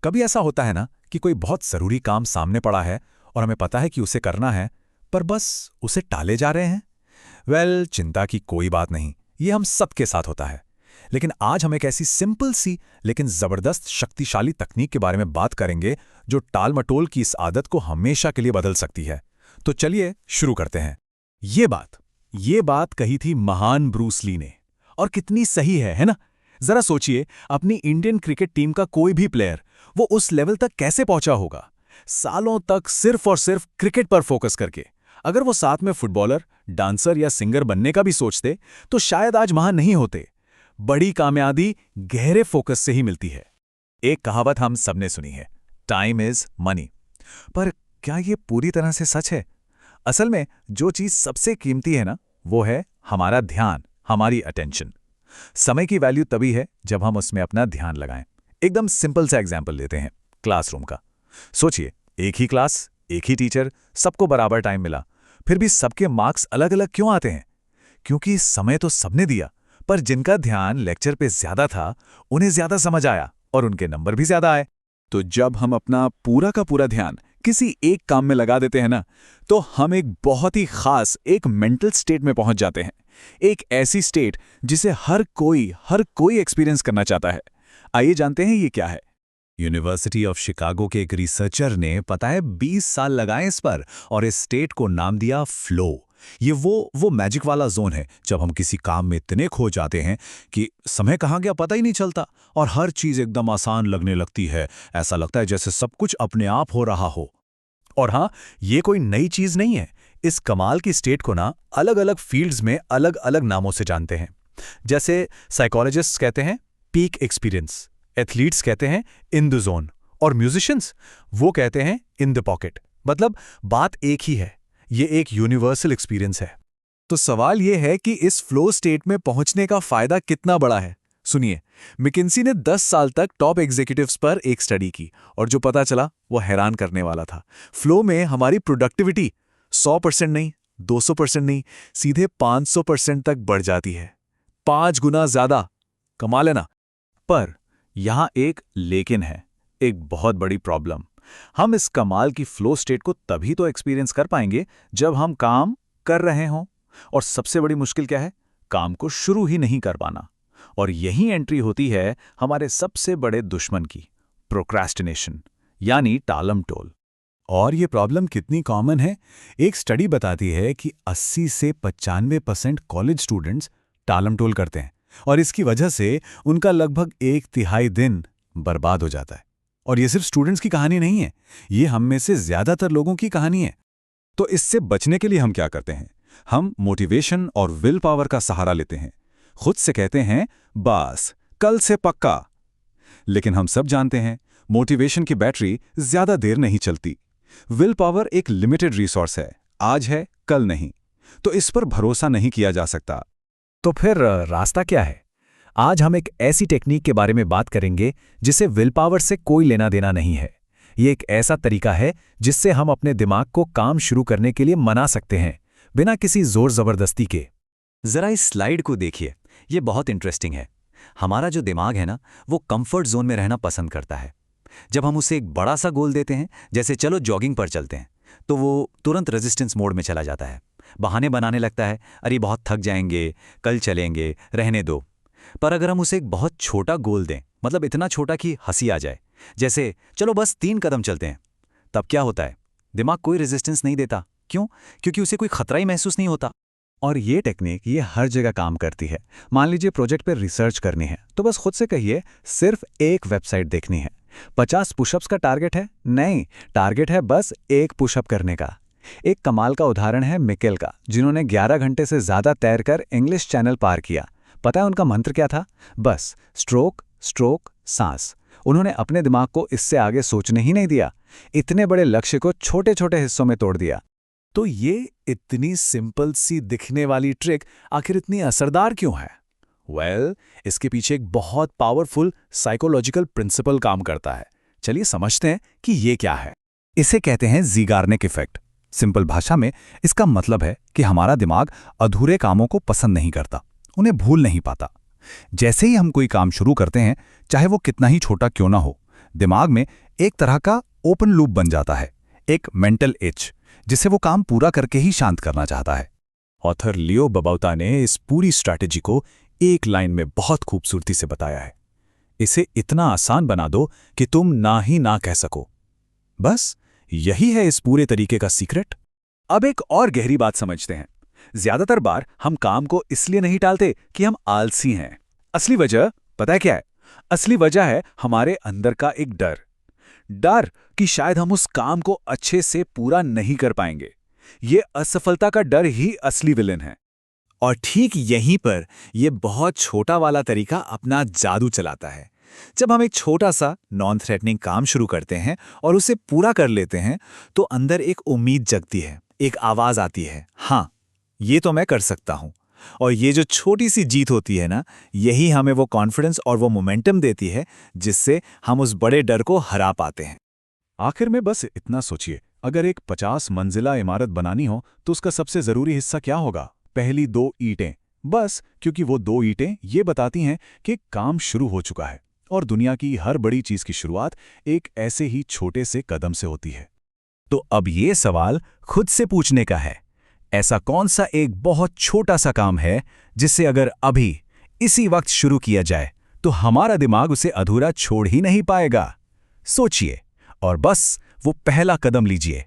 कभी ऐसा होता है ना कि कोई बहुत ज़रूरी काम सामने पड़ा है और हमें पता है कि उसे करना है, पर बस उसे टाले जा रहे हैं। चिंता की कोई बात नहीं, ये हम सबके साथ होता है। लेकिन आज हम एक ऐसी सिंपल सी लेकिन ज़बरदस्त शक्तिशाली तकनीक के बारे में बात करेंगे जो टाल-मटोल की इस आदत को हमेशा के लिए बदल सकती है। तो चलिए शुरू करते हैं। ये बात कही थी महान ब्रूस ली ने, और कितनी सही है ना? जरा सोचिए, अपनी इंडियन क्रिकेट टीम का कोई भी प्लेयर वो उस लेवल तक कैसे पहुंचा होगा, सालों तक सिर्फ और सिर्फ क्रिकेट पर फोकस करके। अगर वो साथ में फुटबॉलर, डांसर या सिंगर बनने का भी सोचते तो शायद आज वहां नहीं होते। बड़ी कामयाबी गहरे फोकस से ही मिलती है। एक कहावत हम सबने सुनी है, टाइम इज मनी। पर क्या ये पूरी तरह से सच है? असल में जो चीज सबसे कीमती है ना, वो है हमारा ध्यान, हमारी अटेंशन। समय की वैल्यू तभी है जब हम उसमें अपना ध्यान लगाएं। एकदम सिंपल सा एग्जाम्पल लेते हैं, क्लासरूम का। सोचिए, एक ही क्लास, एक ही टीचर, सबको बराबर टाइम मिला, फिर भी सबके मार्क्स अलग अलग क्यों आते हैं? क्योंकि समय तो सबने दिया, पर जिनका ध्यान लेक्चर पे ज्यादा था उन्हें ज्यादा समझ आया और उनके नंबर भी ज्यादा आए। तो जब हम अपना पूरा का पूरा ध्यान किसी एक काम में लगा देते हैं ना, तो हम एक बहुत ही खास एक मेंटल स्टेट में पहुंच जाते हैं। एक ऐसी स्टेट जिसे हर कोई एक्सपीरियंस करना चाहता है। आइए जानते हैं ये क्या है। यूनिवर्सिटी ऑफ शिकागो के एक रिसर्चर ने पता है 20 साल लगाए इस पर, और इस स्टेट को नाम दिया फ्लो। ये वो मैजिक वाला जोन है जब हम किसी काम में इतने खो जाते हैं कि समय कहाँ गया पता ही नहीं चलता, और हर चीज एकदम आसान लगने लगती है। ऐसा लगता है जैसे सब कुछ अपने आप हो रहा हो। और हाँ, ये कोई नई चीज नहीं है। इस कमाल की स्टेट को ना अलग अलग फील्ड्स में अलग अलग नामों से जानते हैं। जैसे साइकोलॉजिस्ट्स कहते हैं पीक एक्सपीरियंस, एथलीट्स कहते हैं इन द जोन, और म्यूजिशियंस वो कहते हैं इन द पॉकेट। मतलब बात एक ही है, ये एक यूनिवर्सल एक्सपीरियंस है। तो सवाल ये है कि इस फ्लो स्टेट में पहुंचने का फायदा कितना बड़ा है। सुनिए, मैकिन्सी ने 10 साल तक टॉप एग्जीक्यूटिव्स पर एक स्टडी की, और जो पता चला वो हैरान करने वाला था। फ्लो में हमारी प्रोडक्टिविटी 100% नहीं, 200% नहीं, सीधे 500% तक बढ़ जाती है। 5 गुना ज्यादा। कमाल है ना? पर यहां एक लेकिन है, एक बहुत बड़ी प्रॉब्लम। हम इस कमाल की फ्लो स्टेट को तभी तो एक्सपीरियंस कर पाएंगे जब हम काम कर रहे हों। और सबसे बड़ी मुश्किल क्या है? काम को शुरू ही नहीं कर पाना। और यही एंट्री होती है हमारे सबसे बड़े दुश्मन की, प्रोक्रेस्टिनेशन, यानी टालम-टोल। और ये प्रॉब्लम कितनी कॉमन है? एक स्टडी बताती है कि 80 से 95% कॉलेज स्टूडेंट्स टालम-टोल करते हैं, और इसकी वजह से उनका लगभग 1/3 दिन बर्बाद हो जाता है। और ये सिर्फ स्टूडेंट्स की कहानी नहीं है, ये हम में से ज्यादातर लोगों की कहानी है। तो इससे बचने के लिए हम क्या करते हैं? हम मोटिवेशन और विल पावर का सहारा लेते हैं। खुद से कहते हैं, बस कल से पक्का। लेकिन हम सब जानते हैं, मोटिवेशन की बैटरी ज्यादा देर नहीं चलती। विल पावर एक लिमिटेड रिसोर्स है, आज है कल नहीं। तो इस पर भरोसा नहीं किया जा सकता। तो फिर रास्ता क्या है? आज हम एक ऐसी टेक्निक के बारे में बात करेंगे जिसे विल पावर से कोई लेना देना नहीं है। ये एक ऐसा तरीका है जिससे हम अपने दिमाग को काम शुरू करने के लिए मना सकते हैं, बिना किसी जोर जबरदस्ती के। जरा इस स्लाइड को देखिए, ये बहुत इंटरेस्टिंग है। हमारा जो दिमाग है ना, वो कंफर्ट जोन में रहना पसंद करता है। जब हम उसे एक बड़ा सा गोल देते हैं, जैसे चलो जॉगिंग पर चलते हैं, तो वो तुरंत रेजिस्टेंस मोड में चला जाता है। बहाने बनाने लगता है, अरे बहुत थक जाएंगे, कल चलेंगे, रहने दो। पर अगर हम उसे एक बहुत छोटा गोल दें, मतलब इतना छोटा कि हंसी आ जाए, जैसे चलो बस 3 कदम चलते हैं, तब क्या होता है? दिमाग कोई रेजिस्टेंस नहीं देता। क्यों? क्योंकि उसे कोई खतरा ही महसूस नहीं होता। और ये टेक्निक ये हर जगह काम करती है। मान लीजिए प्रोजेक्ट पर रिसर्च करनी है, तो बस खुद से कहिए सिर्फ एक वेबसाइट देखनी है। 50 पुशअप्स का टारगेट है? नहीं, टारगेट है बस 1 पुशअप करने का। एक कमाल का उदाहरण है मिकेल का, जिन्होंने 11 घंटे से ज्यादा तैरकर इंग्लिश चैनल पार किया। पता है उनका मंत्र क्या था? बस स्ट्रोक स्ट्रोक सांस। उन्होंने अपने दिमाग को इससे आगे सोचने ही नहीं दिया, इतने बड़े लक्ष्य को छोटे छोटे हिस्सों में तोड़ दिया। तो ये इतनी सिंपल सी दिखने वाली ट्रिक आखिर इतनी असरदार क्यों है? इसके पीछे एक बहुत पावरफुल साइकोलॉजिकल प्रिंसिपल काम करता है। चलिए समझते हैं कि ये क्या है। इसे कहते हैं ज़ीगार्निक इफेक्ट। सिंपल भाषा में इसका मतलब है कि हमारा दिमाग अधूरे कामों को पसंद नहीं करता, उन्हें भूल नहीं पाता। जैसे ही हम कोई काम शुरू करते हैं, चाहे वो कितना ही छोटा क्यों ना हो, दिमाग में एक तरह का ओपन लूप बन जाता है, एक मेंटल इच, जिसे वो काम पूरा करके ही शांत करना चाहता है। ऑथर लियो बबाउता ने इस पूरी स्ट्रैटेजी को एक लाइन में बहुत खूबसूरती से बताया है। इसे इतना आसान बना दो कि तुम ना ही ना कह सको। बस यही है इस पूरे तरीके का सीक्रेट। अब एक और गहरी बात समझते हैं। ज्यादातर बार हम काम को इसलिए नहीं टालते कि हम आलसी हैं। असली वजह पता है क्या है? असली वजह है हमारे अंदर का एक डर। डर कि शायद हम उस काम को अच्छे से पूरा नहीं कर पाएंगे। ये असफलता का डर ही असली विलेन है। और ठीक यहीं पर यह बहुत छोटा वाला तरीका अपना जादू चलाता है। जब हम एक छोटा सा नॉन थ्रेटनिंग काम शुरू करते हैं और उसे पूरा कर लेते हैं, तो अंदर एक उम्मीद जगती है, एक आवाज आती है, हाँ ये तो मैं कर सकता हूं। और ये जो छोटी सी जीत होती है ना, यही हमें वो कॉन्फिडेंस और वो मोमेंटम देती है जिससे हम उस बड़े डर को हरा पाते हैं। आखिर में बस इतना सोचिए, अगर एक 50 मंजिला इमारत बनानी हो तो उसका सबसे जरूरी हिस्सा क्या होगा? पहली 2 ईंटें। बस क्योंकि वो 2 ईंटें ये बताती हैं कि काम शुरू हो चुका है। और दुनिया की हर बड़ी चीज की शुरुआत एक ऐसे ही छोटे से कदम से होती है। तो अब ये सवाल खुद से पूछने का है, ऐसा कौन सा एक बहुत छोटा सा काम है जिससे अगर अभी इसी वक्त शुरू किया जाए तो हमारा दिमाग उसे अधूरा छोड़ ही नहीं पाएगा? सोचिए और बस वो पहला कदम लीजिए।